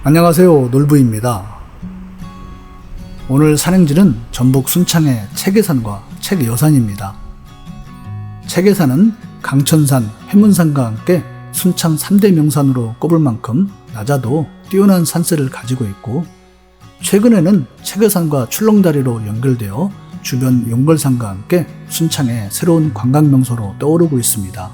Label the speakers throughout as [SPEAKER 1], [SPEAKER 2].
[SPEAKER 1] 안녕하세요, 놀부입니다. 오늘 산행지는 전북 순창의 책예산과 책여산입니다. 책예산은 강천산, 해문산과 함께 순창 3대 명산으로 꼽을 만큼 낮아도 뛰어난 산세를 가지고 있고, 최근에는 책여산과 출렁다리로 연결되어 주변 용걸산과 함께 순창의 새로운 관광명소로 떠오르고 있습니다.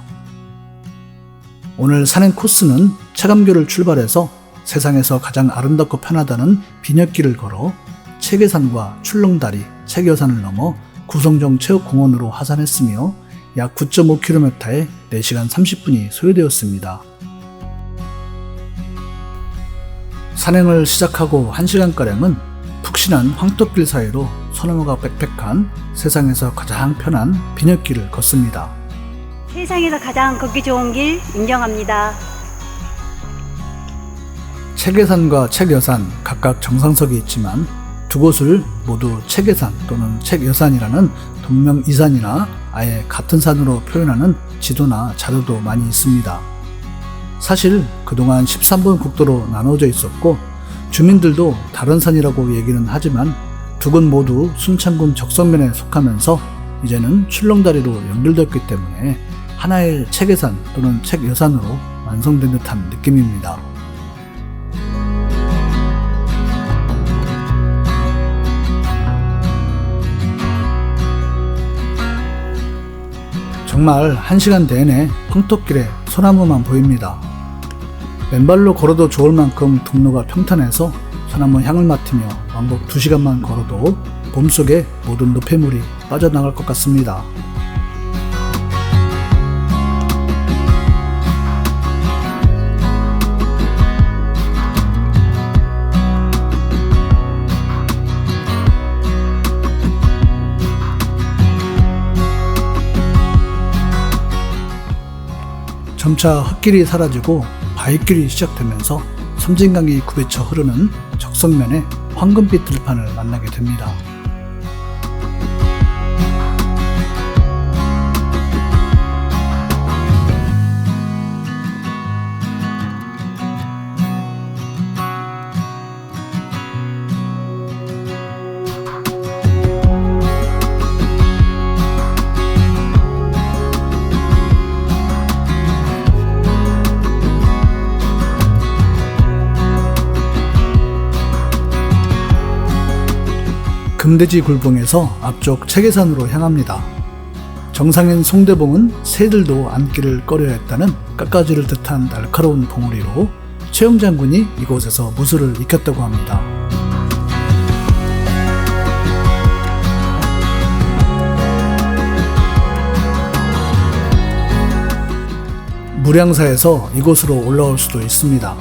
[SPEAKER 1] 오늘 산행 코스는 체감교를 출발해서 세상에서 가장 아름답고 편하다는 비녀길을 걸어 책예산과 출렁다리, 책여산을 넘어 구성정 체육공원으로 하산했으며 약 9.5km에 4시간 30분이 소요되었습니다. 산행을 시작하고 1시간가량은 푹신한 황토길 사이로 소나무가 빽빽한 세상에서 가장 편한 비녀길을 걷습니다.
[SPEAKER 2] 세상에서 가장 걷기 좋은 길 인정합니다.
[SPEAKER 1] 책예산과 책여산 각각 정상석이 있지만 두 곳을 모두 책예산 또는 책여산이라는 동명이산이나 아예 같은 산으로 표현하는 지도나 자료도 많이 있습니다. 사실 그동안 13번 국도로 나눠져 있었고 주민들도 다른 산이라고 얘기는 하지만 두 곳 모두 순창군 적성면에 속하면서 이제는 출렁다리로 연결되었기 때문에 하나의 책예산 또는 책여산으로 완성된 듯한 느낌입니다. 정말 1시간 내내 황토길에 소나무만 보입니다. 맨발로 걸어도 좋을 만큼 통로가 평탄해서 소나무 향을 맡으며 왕복 2시간만 걸어도 봄속에 모든 노폐물이 빠져나갈 것 같습니다. 점차 흙길이 사라지고 바위길이 시작되면서 섬진강이 굽이쳐 흐르는 적성면에 황금빛 들판을 만나게 됩니다. 금돼지 굴봉에서 앞쪽 책예산으로 향합니다. 정상인 송대봉은 새들도 앉기를 꺼려했다는 깎아지를 듯한 날카로운 봉우리로 최영 장군이 이곳에서 무술을 익혔다고 합니다. 무량사에서 이곳으로 올라올 수도 있습니다.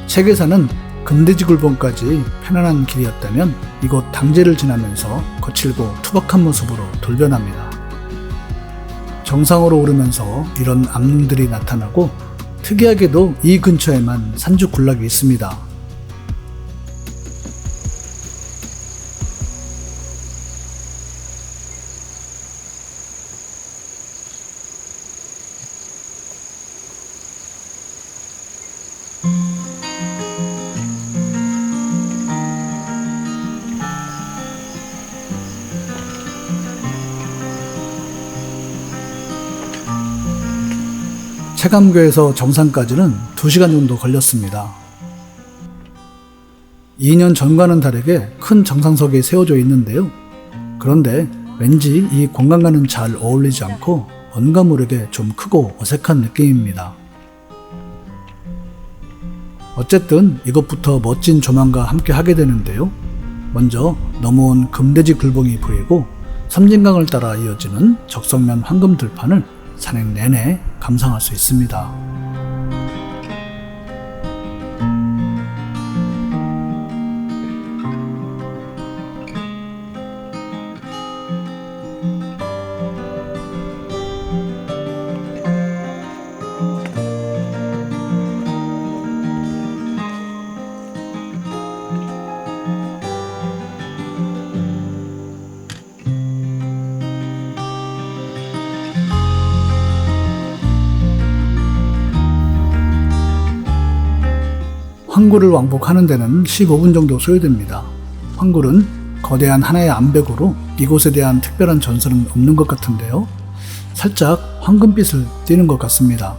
[SPEAKER 1] 책예산은 금돼지 굴봉까지 편안한 길이었다면 이곳 당제를 지나면서 거칠고 투박한 모습으로 돌변합니다. 정상으로 오르면서 이런 암릉들이 나타나고 특이하게도 이 근처에만 산주 군락이 있습니다. 체감교에서 정상까지는 2시간 정도 걸렸습니다. 2년 전과는 다르게 큰 정상석이 세워져 있는데요. 그런데 왠지 이 공간과는 잘 어울리지 않고 뭔가 모르게 좀 크고 어색한 느낌입니다. 어쨌든 이것부터 멋진 조망과 함께 하게 되는데요. 먼저 넘어온 금돼지 굴봉이 보이고 섬진강을 따라 이어지는 적성면 황금 들판을 산행 내내 감상할 수 있습니다. 황굴을 왕복하는 데는 15분 정도 소요됩니다. 황굴은 거대한 하나의 암벽으로 이곳에 대한 특별한 전설은 없는 것 같은데요. 살짝 황금빛을 띠는 것 같습니다.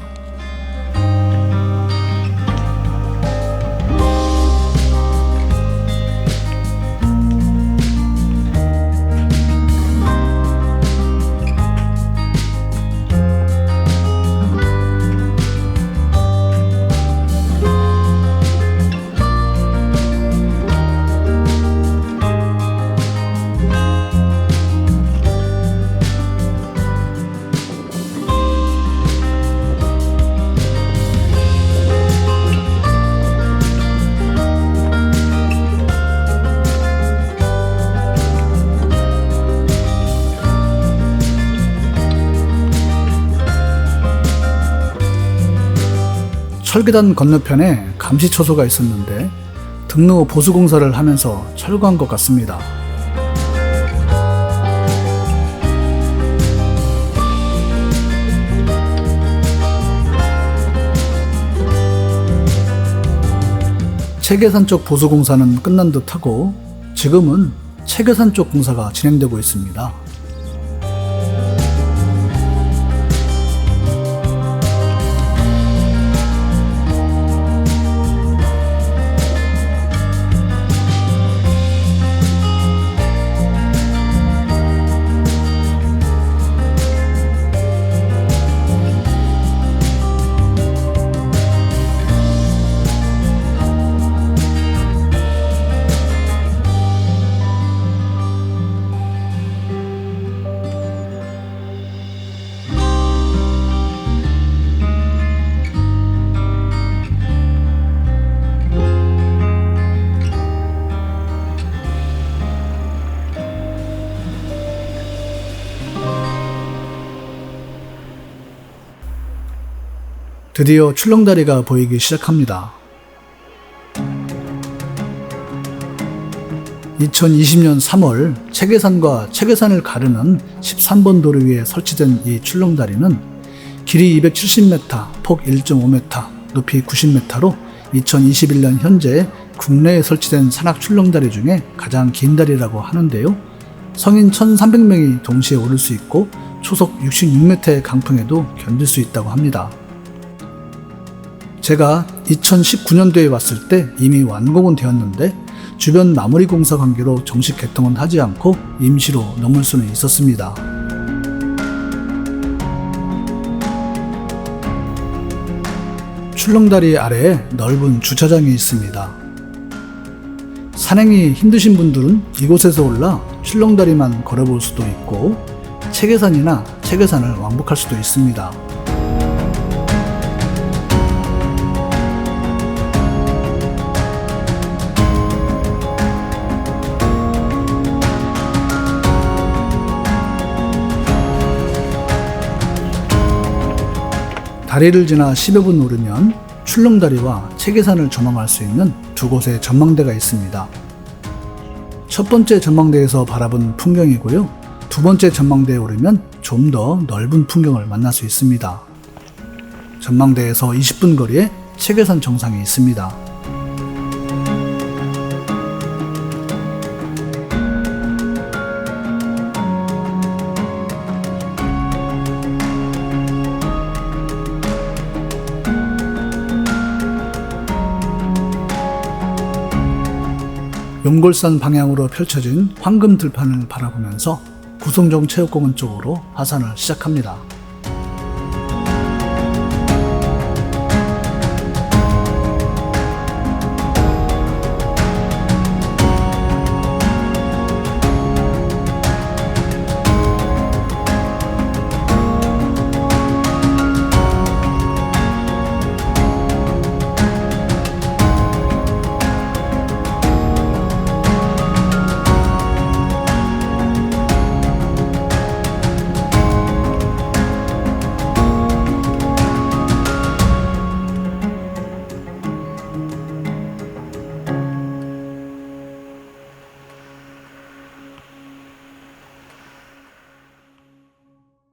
[SPEAKER 1] 철계단 건너편에 감시초소가 있었는데 등로 보수공사를 하면서 철거한 것 같습니다. 체계산 쪽 보수공사는 끝난 듯하고 지금은 체계산 쪽 공사가 진행되고 있습니다. 드디어 출렁다리가 보이기 시작합니다. 2020년 3월 체계산과 체계산을 가르는 13번 도로 위에 설치된 이 출렁다리는 길이 270m, 폭 1.5m, 높이 90m로 2021년 현재 국내에 설치된 산악 출렁다리 중에 가장 긴 다리라고 하는데요. 성인 1,300명이 동시에 오를 수 있고 초속 66m의 강풍에도 견딜 수 있다고 합니다. 제가 2019년도에 왔을 때 이미 완공은 되었는데 주변 마무리 공사 관계로 정식 개통은 하지 않고 임시로 넘을 수는 있었습니다. 출렁다리 아래에 넓은 주차장이 있습니다. 산행이 힘드신 분들은 이곳에서 올라 출렁다리만 걸어볼 수도 있고 체계산이나 체계산을 왕복할 수도 있습니다. 다리를 지나 10여 분 오르면 출렁다리와 체계산을 전망할 수 있는 두 곳의 전망대가 있습니다. 첫 번째 전망대에서 바라본 풍경이고요. 두 번째 전망대에 오르면 좀 더 넓은 풍경을 만날 수 있습니다. 전망대에서 20분 거리에 체계산 정상이 있습니다. 용골산 방향으로 펼쳐진 황금 들판을 바라보면서 구성정 체육공원 쪽으로 하산을 시작합니다.